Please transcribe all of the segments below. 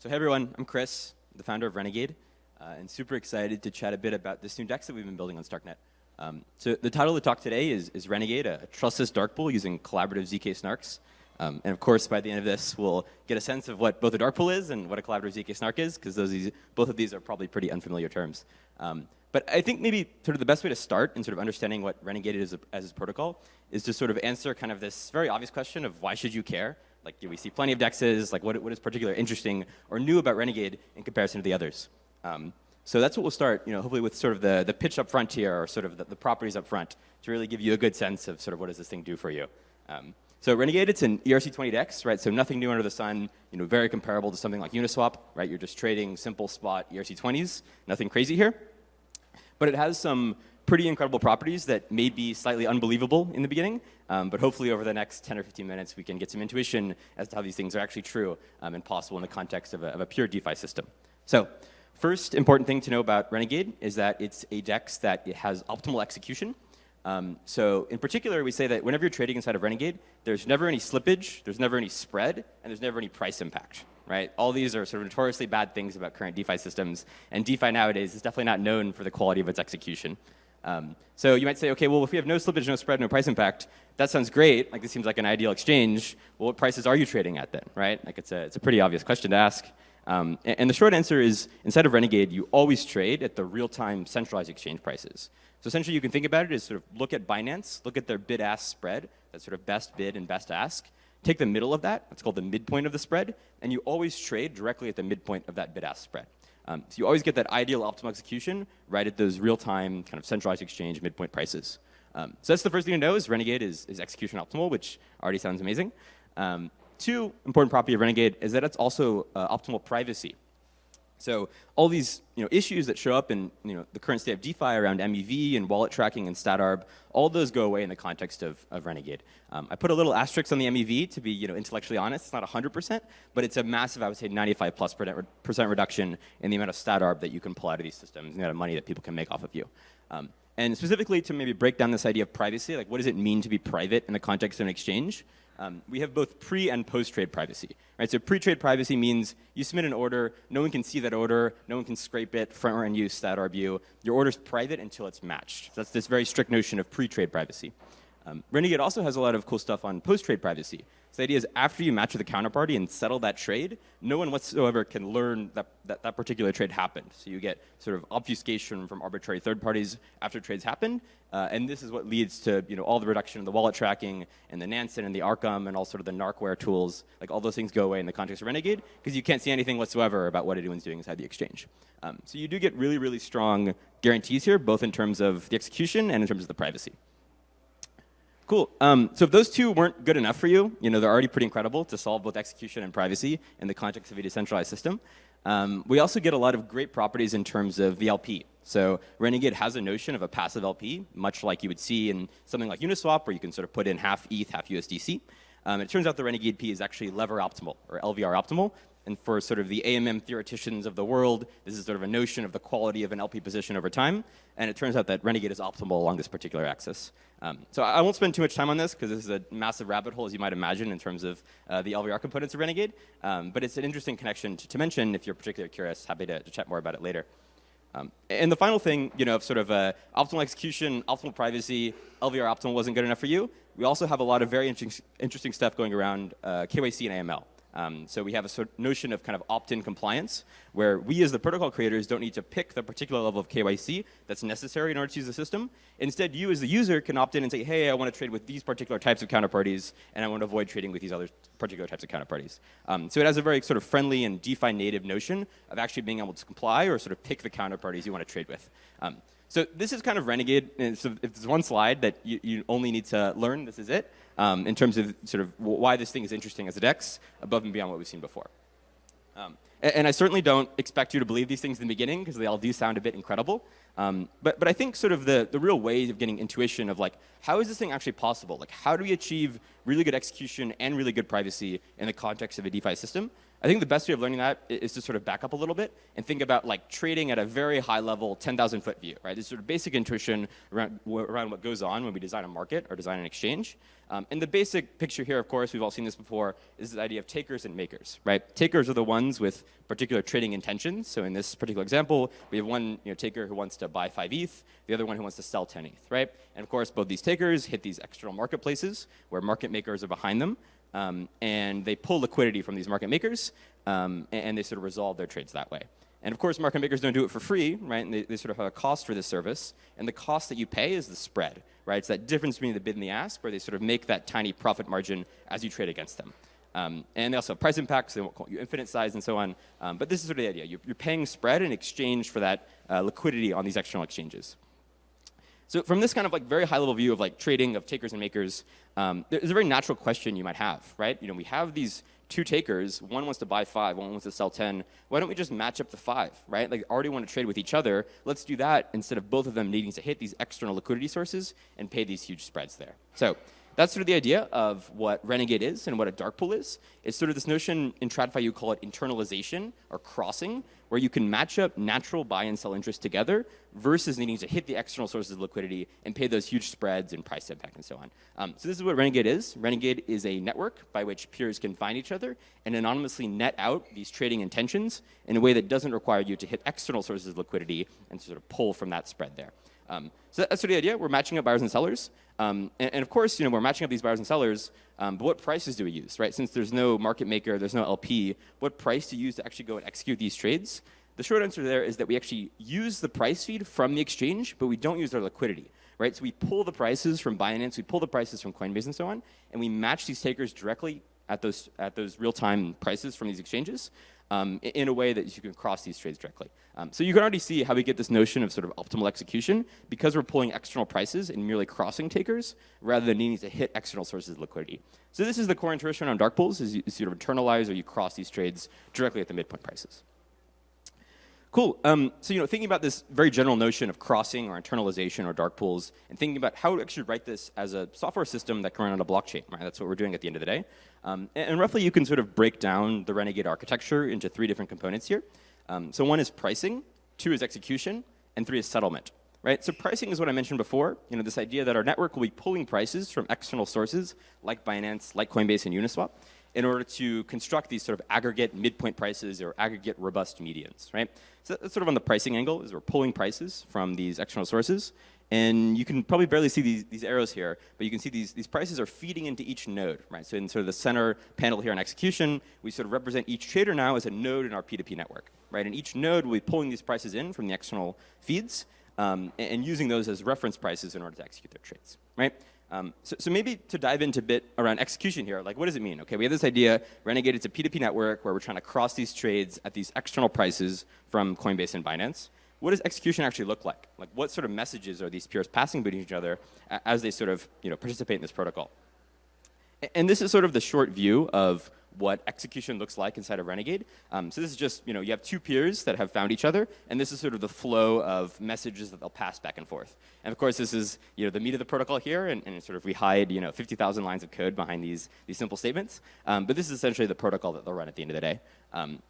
So hey everyone, I'm Chris, the founder of Renegade, and super excited to chat a bit about this new DEX that we've been building on StarkNet. So the title of the talk today is Renegade, a Trustless Dark Pool using collaborative zkSNARKs. And of course, by the end of this, we'll get a sense of what both a dark pool is and what a collaborative zkSNARK is, because both of these are probably pretty unfamiliar terms. But I think maybe sort of the best way to start in sort of understanding what Renegade is as a protocol is to sort of answer kind of this very obvious question of why should you care? Like, we see plenty of DEXs, like what is particularly interesting or new about Renegade in comparison to the others? So that's what we'll start, hopefully with sort of the pitch up front here, or sort of the properties up front, to really give you a good sense of sort of what does this thing do for you. So Renegade, it's an ERC20 DEX, right? So nothing new under the sun, very comparable to something like Uniswap, right? You're just trading simple spot ERC20s, nothing crazy here. But it has some pretty incredible properties that may be slightly unbelievable in the beginning, but hopefully over the next 10 or 15 minutes we can get some intuition as to how these things are actually true and possible in the context of a pure DeFi system. So first important thing to know about Renegade is that it's a DEX that it has optimal execution. So in particular, we say that whenever you're trading inside of Renegade, there's never any slippage, there's never any spread, and there's never any price impact. Right? All these are sort of notoriously bad things about current DeFi systems, and DeFi nowadays is definitely not known for the quality of its execution. So you might say, okay, well, if we have no slippage, no spread, no price impact, that sounds great. Like, this seems like an ideal exchange. Well, what prices are you trading at then, right? Like, it's a pretty obvious question to ask. And the short answer is, inside of Renegade, you always trade at the real-time centralized exchange prices. So essentially, you can think about it as sort of look at Binance, look at their bid-ask spread, that sort of best bid and best ask. Take the middle of that, that's called the midpoint of the spread, and you always trade directly at the midpoint of that bid-ask spread. So you always get that ideal optimal execution right at those real-time kind of centralized exchange midpoint prices. So that's the first thing to know is Renegade is execution optimal, which already sounds amazing. Two important property of Renegade is that it's also optimal privacy. So all these issues that show up in the current state of DeFi around MEV and wallet tracking and stat-arb, all those go away in the context of Renegade. I put a little asterisk on the MEV to be intellectually honest. It's not 100%, but it's a massive, I would say, 95+% reduction in the amount of stat-arb that you can pull out of these systems, the amount of money that people can make off of you. And specifically to maybe break down this idea of privacy, like what does it mean to be private in the context of an exchange? We have both pre- and post-trade privacy. Right? So pre-trade privacy means you submit an order, no one can see that order, no one can scrape it, front-run you, stat-arb you. Your order's private until it's matched. So that's this very strict notion of pre-trade privacy. Renegade also has a lot of cool stuff on post-trade privacy. So the idea is after you match with the counterparty and settle that trade, no one whatsoever can learn that particular trade happened. So you get sort of obfuscation from arbitrary third parties after trades happen. And this is what leads to all the reduction in the wallet tracking and the Nansen and the Arkham and all sort of the narkware tools. Like all those things go away in the context of Renegade because you can't see anything whatsoever about what anyone's doing inside the exchange. So you do get really, really strong guarantees here, both in terms of the execution and in terms of the privacy. Cool. So if those two weren't good enough for you, they're already pretty incredible to solve both execution and privacy in the context of a decentralized system. We also get a lot of great properties in terms of the LP. So Renegade has a notion of a passive LP, much like you would see in something like Uniswap, where you can sort of put in half ETH, half USDC. It turns out the Renegade P is actually lever optimal, or LVR optimal. And for sort of the AMM theoreticians of the world, this is sort of a notion of the quality of an LP position over time. And it turns out that Renegade is optimal along this particular axis. So I won't spend too much time on this, because this is a massive rabbit hole, as you might imagine, in terms of the LVR components of Renegade. But it's an interesting connection to mention if you're particularly curious. Happy to chat more about it later. And the final thing, of sort of optimal execution, optimal privacy, LVR optimal wasn't good enough for you. We also have a lot of very interesting stuff going around KYC and AML. So we have a sort of notion of kind of opt-in compliance, where we as the protocol creators don't need to pick the particular level of KYC that's necessary in order to use the system. Instead, you as the user can opt in and say, hey, I want to trade with these particular types of counterparties, and I want to avoid trading with these other particular types of counterparties. So it has a very sort of friendly and DeFi native notion of actually being able to comply or sort of pick the counterparties you want to trade with. So this is kind of Renegade. And so if there's one slide that you only need to learn, this is it, in terms of sort of why this thing is interesting as a DEX, above and beyond what we've seen before. And I certainly don't expect you to believe these things in the beginning, because they all do sound a bit incredible. But I think sort of the real way of getting intuition of, like, how is this thing actually possible? Like, how do we achieve really good execution and really good privacy in the context of a DeFi system? I think the best way of learning that is to sort of back up a little bit and think about like trading at a very high level, 10,000 foot view, right? This sort of basic intuition around what goes on when we design a market or design an exchange. And the basic picture here, of course, we've all seen this before, is the idea of takers and makers, right? Takers are the ones with particular trading intentions. So in this particular example, we have one taker who wants to buy 5 ETH, the other one who wants to sell 10 ETH, right? And of course, both these takers hit these external marketplaces where market makers are behind them. And they pull liquidity from these market makers, and they sort of resolve their trades that way. And of course, market makers don't do it for free, right? And they sort of have a cost for this service. And the cost that you pay is the spread, right? It's that difference between the bid and the ask, where they sort of make that tiny profit margin as you trade against them. And they also have price impacts. They won't call you infinite size and so on. But this is sort of the idea. You're paying spread in exchange for that liquidity on these external exchanges. So from this kind of like very high-level view of like trading of takers and makers, there's a very natural question you might have, right? We have these two takers. One wants to buy 5, one wants to sell 10. Why don't we just match up the 5, right? Like already want to trade with each other. Let's do that instead of both of them needing to hit these external liquidity sources and pay these huge spreads there. So that's sort of the idea of what Renegade is and what a dark pool is. It's sort of this notion in TradFi, you call it internalization or crossing, where you can match up natural buy and sell interests together versus needing to hit the external sources of liquidity and pay those huge spreads and price impact and so on. So this is what Renegade is. Renegade is a network by which peers can find each other and anonymously net out these trading intentions in a way that doesn't require you to hit external sources of liquidity and sort of pull from that spread there. So that's sort of the idea. We're matching up buyers and sellers. And of course, we're matching up these buyers and sellers, but what prices do we use, right? Since there's no market maker, there's no LP, what price do you use to actually go and execute these trades? The short answer there is that we actually use the price feed from the exchange, but we don't use their liquidity, right? So we pull the prices from Binance, we pull the prices from Coinbase and so on, and we match these takers directly at those real-time prices from these exchanges in a way that you can cross these trades directly. So you can already see how we get this notion of sort of optimal execution because we're pulling external prices and merely crossing takers rather than needing to hit external sources of liquidity. So this is the core intuition on dark pools, is you sort of internalize or you cross these trades directly at the midpoint prices. Cool. So thinking about this very general notion of crossing or internalization or dark pools, and thinking about how to actually write this as a software system that can run on a blockchain, right? That's what we're doing at the end of the day. And roughly, you can sort of break down the Renegade architecture into 3 different components here. So 1 is pricing, 2 is execution, and 3 is settlement. Right? So pricing is what I mentioned before. This idea that our network will be pulling prices from external sources like Binance, like Coinbase, and Uniswap, in order to construct these sort of aggregate midpoint prices or aggregate robust medians, right? So that's sort of on the pricing angle, is we're pulling prices from these external sources. And you can probably barely see these arrows here, but you can see these prices are feeding into each node, right? So in sort of the center panel here on execution, we sort of represent each trader now as a node in our P2P network, right? And each node will be pulling these prices in from the external feeds and using those as reference prices in order to execute their trades, right? So maybe to dive into a bit around execution here, like what does it mean? Okay, we have this idea, Renegade, it's a P2P network where we're trying to cross these trades at these external prices from Coinbase and Binance. What does execution actually look like? Like what sort of messages are these peers passing between each other as they sort of participate in this protocol? And this is sort of the short view of what execution looks like inside of Renegade. So this is just, you have 2 peers that have found each other, and this is sort of the flow of messages that they'll pass back and forth. And of course, this is, the meat of the protocol here, and sort of we hide, 50,000 lines of code behind these simple statements. But this is essentially the protocol that they'll run at the end of the day.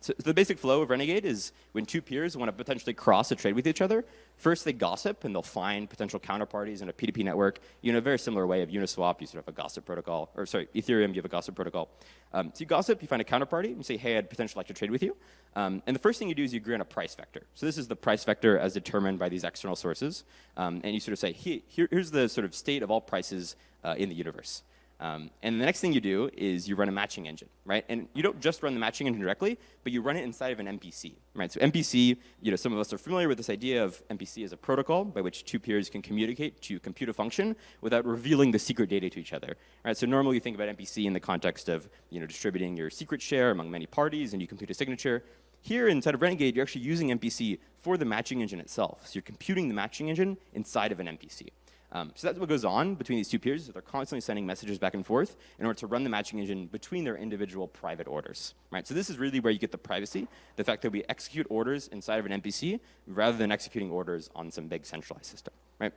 So the basic flow of Renegade is when 2 peers want to potentially cross a trade with each other, first they gossip and they'll find potential counterparties in a P2P network. In a very similar way of Uniswap, you sort of have a gossip protocol, or sorry, Ethereum, you have a gossip protocol. So you gossip, you find a counterparty, and say, hey, I'd potentially like to trade with you. And the first thing you do is you agree on a price vector. So this is the price vector as determined by these external sources. And you sort of say, here's the sort of state of all prices in the universe. And the next thing you do is you run a matching engine, right? And you don't just run the matching engine directly, but you run it inside of an MPC, right? So MPC, some of us are familiar with this idea of MPC as a protocol by which 2 peers can communicate to compute a function without revealing the secret data to each other, right? So normally you think about MPC in the context of, distributing your secret share among many parties and you compute a signature. Here inside of Renegade, you're actually using MPC for the matching engine itself. So you're computing the matching engine inside of an MPC. So that's what goes on between these 2 peers. So they're constantly sending messages back and forth in order to run the matching engine between their individual private orders, right? So this is really where you get the privacy, the fact that we execute orders inside of an MPC rather than executing orders on some big centralized system, right?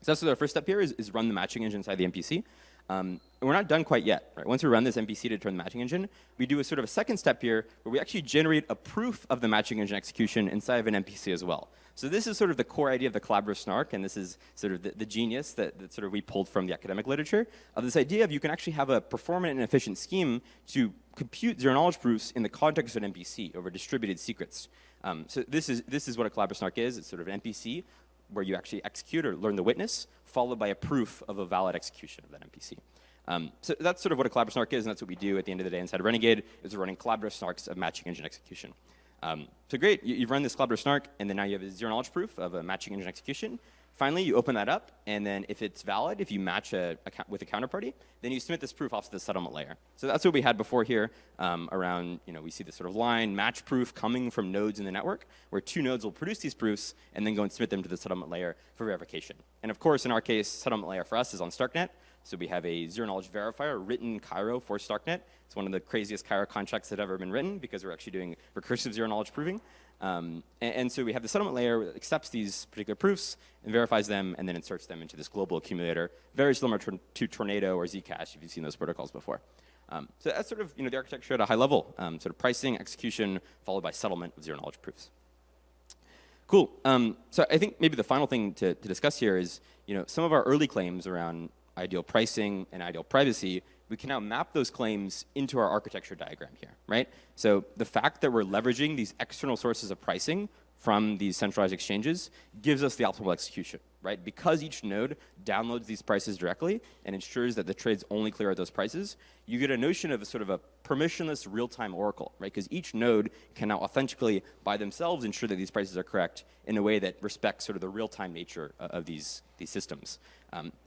So that's what our first step here is run the matching engine inside the MPC. We're not done quite yet. Right? Once we run this MPC to turn the matching engine, we do a sort of a second step here where we actually generate a proof of the matching engine execution inside of an MPC as well. So this is sort of the core idea of the collaborative snark, and this is sort of the genius that sort of we pulled from the academic literature of this idea of you can actually have a performant and efficient scheme to compute zero-knowledge proofs in the context of an MPC over distributed secrets. So this is what a collaborative snark is. It's sort of an MPC where you actually execute or learn the witness, followed by a proof of a valid execution of that MPC. So that's sort of what a collaborative snark is, and that's what we do at the end of the day inside of Renegade, is we're running collaborative snarks of matching engine execution. So great, you've run this collaborative snark, and then now you have a zero-knowledge proof of a matching engine execution. Finally, you open that up, and then if it's valid, if you match with a counterparty, then you submit this proof off to the settlement layer. So that's what we had before here around, we see this sort of line, match proof coming from nodes in the network, where two nodes will produce these proofs and then go and submit them to the settlement layer for verification. And of course, in our case, settlement layer for us is on StarkNet. So we have a zero-knowledge verifier written Cairo for StarkNet. It's one of the craziest Cairo contracts that have ever been written because we're actually doing recursive zero-knowledge proving. And so we have the settlement layer that accepts these particular proofs and verifies them and then inserts them into this global accumulator, very similar to Tornado or zcash if you've seen those protocols before. So that's sort of the architecture at a high level, sort of pricing, execution, followed by settlement of zero-knowledge proofs. Cool. So I think maybe the final thing to discuss here is some of our early claims around ideal pricing and ideal privacy, we can now map those claims into our architecture diagram here, right? So the fact that we're leveraging these external sources of pricing from these centralized exchanges gives us the optimal execution, right? Because each node downloads these prices directly and ensures that the trades only clear at those prices, you get a notion of a sort of a permissionless real-time oracle, right? Because each node can now authentically, by themselves, ensure that these prices are correct in a way that respects sort of the real-time nature of these systems.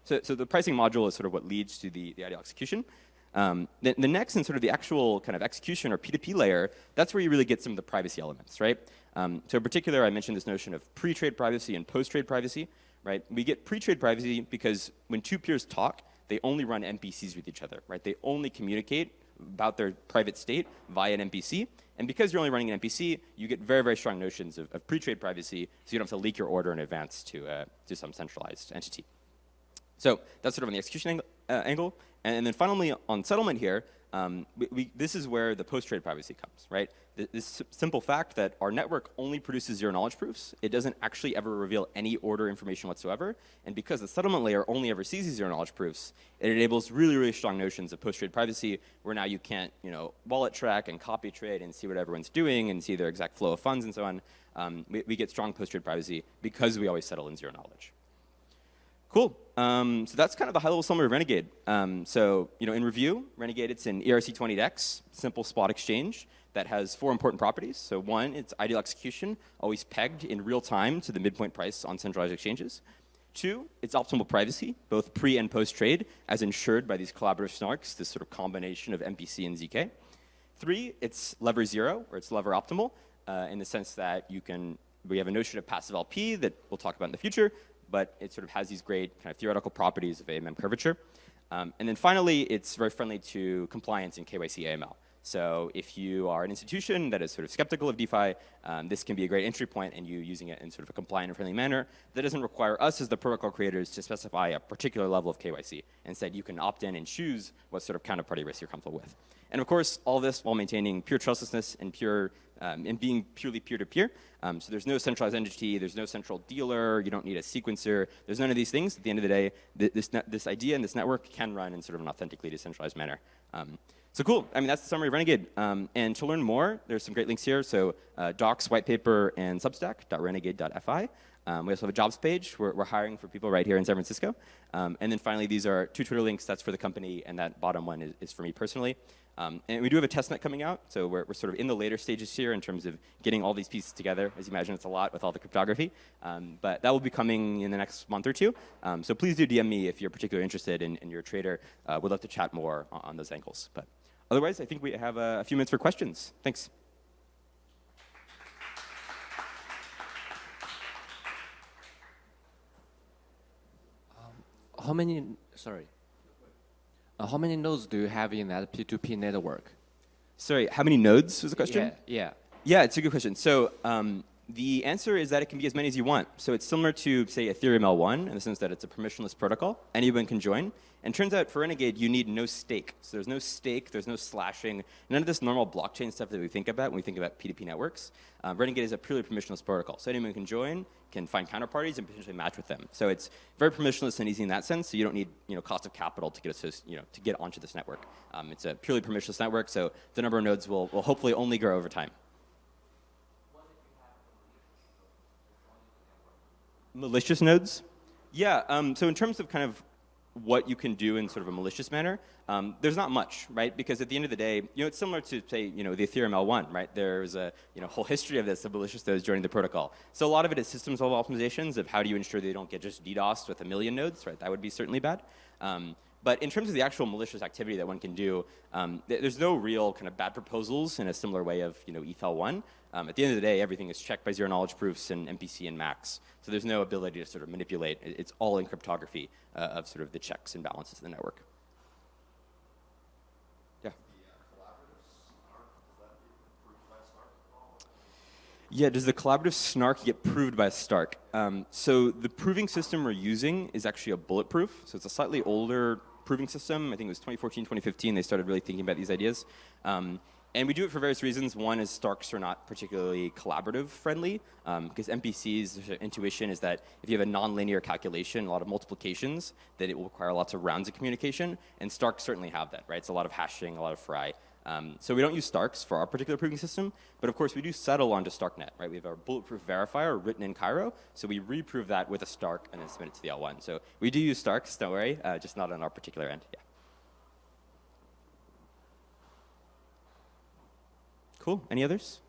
So the pricing module is sort of what leads to the ideal execution. The next and sort of the actual kind of execution or P2P layer, that's where you really get some of the privacy elements, right? So in particular, I mentioned this notion of pre-trade privacy and post-trade privacy, right? We get pre-trade privacy because when two peers talk, they only run MPCs with each other, right? They only communicate about their private state via an MPC. And because you're only running an MPC, you get very, very strong notions of pre-trade privacy, so you don't have to leak your order in advance to some centralized entity. So that's sort of on the execution angle. And then finally, on settlement here, this is where the post-trade privacy comes, right? This simple fact that our network only produces zero-knowledge proofs. It doesn't actually ever reveal any order information whatsoever. And because the settlement layer only ever sees these zero-knowledge proofs, it enables really, really strong notions of post-trade privacy, where now you can't, wallet track and copy trade and see what everyone's doing and see their exact flow of funds and so on. We get strong post-trade privacy because we always settle in zero-knowledge. Cool. So that's kind of the high-level summary of Renegade. So, in review, Renegade, it's an ERC-20 DEX, simple spot exchange that has 4 important properties. So one, it's ideal execution, always pegged in real time to the midpoint price on centralized exchanges. 2, it's optimal privacy, both pre and post-trade, as ensured by these collaborative snarks, this sort of combination of MPC and zk. 3, it's lever 0, or it's lever optimal, in the sense that we have a notion of passive LP that we'll talk about in the future, but it sort of has these great kind of theoretical properties of AMM curvature. And then finally, it's very friendly to compliance in KYC AML. So if you are an institution that is sort of skeptical of DeFi, this can be a great entry point and you using it in sort of a compliant and friendly manner that doesn't require us as the protocol creators to specify a particular level of KYC. Instead, you can opt in and choose what sort of counterparty risk you're comfortable with. And of course, all this while maintaining pure trustlessness and being purely peer-to-peer. So there's no centralized entity, there's no central dealer, you don't need a sequencer, there's none of these things. At the end of the day, this idea and this network can run in sort of an authentically decentralized manner. So cool, that's the summary of Renegade. And to learn more, there's some great links here. So docs, white paper, and substack.renegade.fi. We also have a jobs page. We're hiring for people right here in San Francisco. And then finally, these are 2 Twitter links. That's for the company, and that bottom one is for me personally. And we do have a testnet coming out, so we're sort of in the later stages here in terms of getting all these pieces together. As you imagine, it's a lot with all the cryptography. But that will be coming in the next month or 2. So please do DM me if you're particularly interested and you're a trader. We'd love to chat more on those angles. But otherwise, I think we have a few minutes for questions. Thanks. How many nodes do you have in that P2P network? Sorry, how many nodes was the question? Yeah. Yeah, it's a good question. So The answer is that it can be as many as you want. So it's similar to, say, Ethereum L1 in the sense that it's a permissionless protocol. Anyone can join. And turns out for Renegade, you need no stake. So there's no stake, there's no slashing, none of this normal blockchain stuff that we think about when we think about P2P networks. Renegade is a purely permissionless protocol. So anyone can join, can find counterparties, and potentially match with them. So it's very permissionless and easy in that sense. So you don't need cost of capital to get to get onto this network. It's a purely permissionless network. So the number of nodes will hopefully only grow over time. Malicious nodes? Yeah, so in terms of kind of what you can do in sort of a malicious manner, there's not much, right? Because at the end of the day, it's similar to, say, the Ethereum L1, right? There's a whole history of this, of malicious nodes joining the protocol. So a lot of it is systems level optimizations of how do you ensure they don't get just DDoSed with 1 million nodes, right? That would be certainly bad. But in terms of the actual malicious activity that one can do, there's no real kind of bad proposals in a similar way of ETH L1. At the end of the day, everything is checked by zero knowledge proofs and MPC and max. So there's no ability to sort of manipulate. It's all in cryptography of sort of the checks and balances of the network. Yeah. Yeah, does the collaborative snark get proved by a Stark? So the proving system we're using is actually a bulletproof. So it's a slightly older proving system. I think it was 2014, 2015, they started really thinking about these ideas. And we do it for various reasons. One is Starks are not particularly collaborative friendly, because MPC's intuition is that if you have a nonlinear calculation, a lot of multiplications, that it will require lots of rounds of communication, and Starks certainly have that, right? It's a lot of hashing, a lot of fry. So we don't use Starks for our particular proving system, but of course we do settle onto StarkNet, right? We have our bulletproof verifier written in Cairo, so we reprove that with a Stark and then submit it to the L1. So we do use Starks, don't worry, just not on our particular end, yeah. Cool, any others?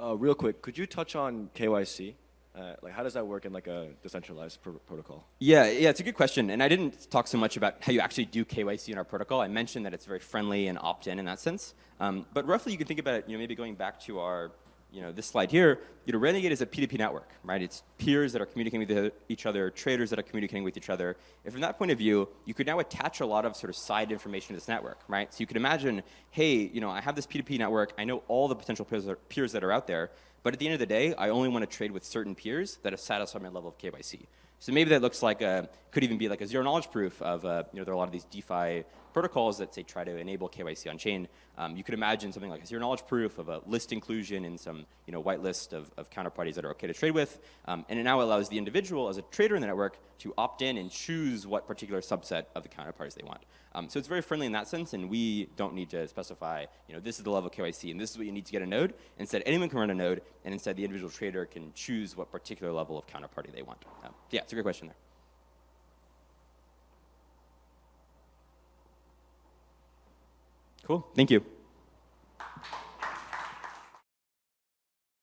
Real quick, could you touch on KYC? Like, how does that work in like a decentralized protocol? Yeah, it's a good question. And I didn't talk so much about how you actually do KYC in our protocol. I mentioned that it's very friendly and opt-in in that sense. But roughly, you can think about it, maybe going back to our, this slide here, Renegade is a P2P network, right? It's peers that are communicating with each other, traders that are communicating with each other. And from that point of view, you could now attach a lot of sort of side information to this network, right? So you could imagine, hey, I have this P2P network. I know all the potential peers that are out there. But at the end of the day, I only want to trade with certain peers that have satisfied my level of KYC. So maybe that looks like could even be like a zero knowledge proof of, there are a lot of these DeFi protocols that say try to enable KYC on chain. You could imagine something like a zero knowledge proof of a list inclusion in some white list of counterparties that are okay to trade with. And it now allows the individual as a trader in the network to opt in and choose what particular subset of the counterparties they want. So it's very friendly in that sense, and we don't need to specify, this is the level of KYC and this is what you need to get a node. Instead, anyone can run a node, and instead the individual trader can choose what particular level of counterparty they want. Yeah, it's a great question there. Cool, thank you.